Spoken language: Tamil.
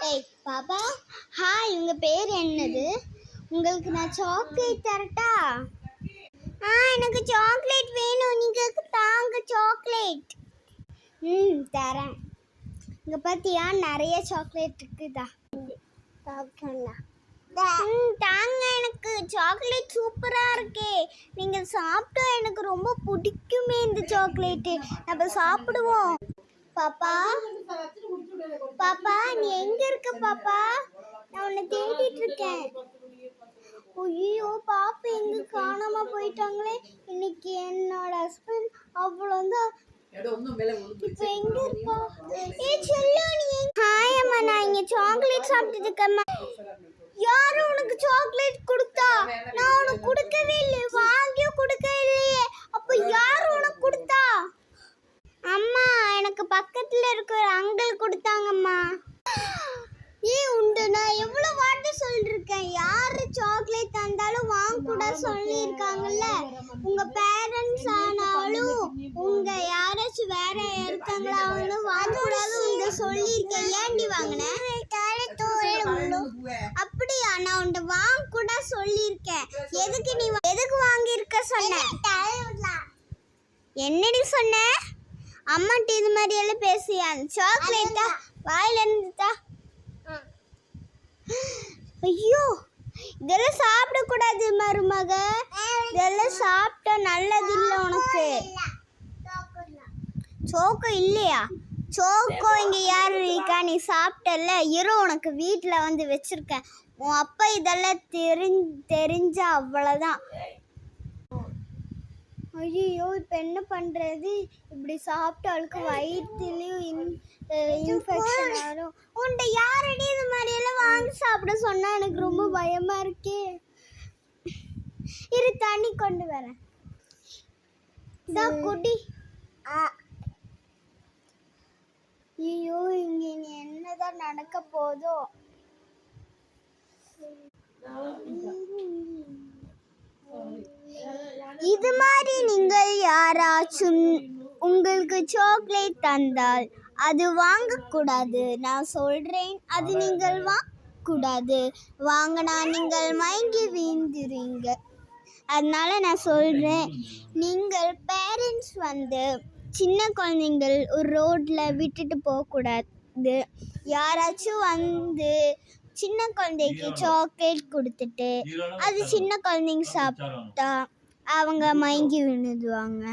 ஏய் பாப்பா, ஹாய். உங்க பேர் என்னது? உங்களுக்கு நான் சாக்லேட் தரட்டா? எனக்கு சாக்லேட் வேணும். நீங்க தாங்க சாக்லேட். தரேன். இங்க பாத்தியா நிறைய சாக்லேட் இருக்குதா? தாங்க, எனக்கு சாக்லேட் சூப்பரா இருக்கே. நீங்க சாப்பிட்டா எனக்கு ரொம்ப பிடிக்குமே இந்த சாக்லேட்டு. நம்ம சாப்பிடுவோம். பாப்பா பாப்பா, நீ எங்க இருக்க பாப்பா? நான் உன்னை தேடிட்டு இருக்கேன். ஐயோ, பாப்பா எங்க காணாம போயிட்டாங்களே. இன்னைக்கு என்னோட ஹஸ்பண்ட் அவ்வளோதான். இப்ப எங்க இருப்பா? செல்லு, நீ ஹாய் அம்மா, நான் இங்க சாக்லேட் சாப்பிட்டுட்டு இருக்கேம்மா. யாரு உனக்கு சாக்லேட் கொடுத்தா? நான் உனக்கு கொடுக்கவே இல்லை, வாங்கியும் கொடுக்க இல்லையே. அப்ப யாரு உனக்கு கொடுத்தா? அம்மா, எனக்கு பக்கத்துல இருக்கிற அங்கிள் கொடுத்தாங்கம்மா. உண்டு, நான் எவ்வளவு வாட்டி சொல்லிருக்கேன், யாரு சாக்லேட் தந்தாலும் வாங்க கூட சொல்லியிருக்காங்கல்ல. உங்க பேரண்ட்ஸ் ஆனாலும் உங்க யாராச்சும் வேற இருக்காங்களாலும் வாங்க கூடாது உங்க சொல்லியிருக்கேன். ஏண்டி வாங்கின? அப்படியா? நான் உன்ட வாங்க கூட சொல்லியிருக்கேன். எதுக்கு நீ எதுக்கு வாங்கியிருக்க சொன்ன? என்னடி சொன்ன? அம்மாட்ட இது மாதிரி எல்லாம் பேசியா? சாக்லேட்டா வாயில இருந்துட்டா? ஐயோ, இதெல்லாம் சாப்பிடக்கூடாது மருமக. இதெல்லாம் சாப்பிட்டா நல்லது இல்லை உனக்கு. சோக்கோ இல்லையா? சோக்கோ இங்கே யாரு இருக்கா? நீ சாப்பிட்டல, இரு உனக்கு வீட்டில் வந்து வச்சிருக்கேன். உன் அப்பா இதெல்லாம் தெரிஞ்சா அவ்வளோதான். ஐயோ, இப்போ என்ன பண்ணுறது? இப்படி சாப்பிட்டாளுக்கு வயிற்றுலையும் இன்ஃபெக்ஷன் வரும். உன்ட்ட யாரடி இது மாதிரியெல்லாம் வாங்கி சாப்பிட சொன்னா? எனக்கு ரொம்ப பயமாக இருக்கே. இரு, தண்ணி கொண்டு வரேன். குடி. ஐயோ, இங்கே நீ என்னதான் நடக்க போதோ? இது மாதிரி நீங்கள் யாராச்சும் உங்களுக்கு சாக்லேட் தந்தால் அது வாங்கக்கூடாது. நான் சொல்றேன், அது நீங்கள் வாங்கக்கூடாது. வாங்கினா நீங்கள் மயங்கி வீழ்ந்துறீங்க. அதனால நான் சொல்றேன், நீங்கள் பேரண்ட்ஸ் வந்து சின்ன குழந்தைங்கள் ஒரு ரோட்டில் விட்டுட்டு போகக்கூடாது. யாராச்சும் வந்து சின்ன குழந்தைக்கு சாக்லேட் கொடுத்துட்டு அது சின்ன குழந்தைங்க சாப்பிட்டா அவங்க மயங்கி விழுந்துவாங்க.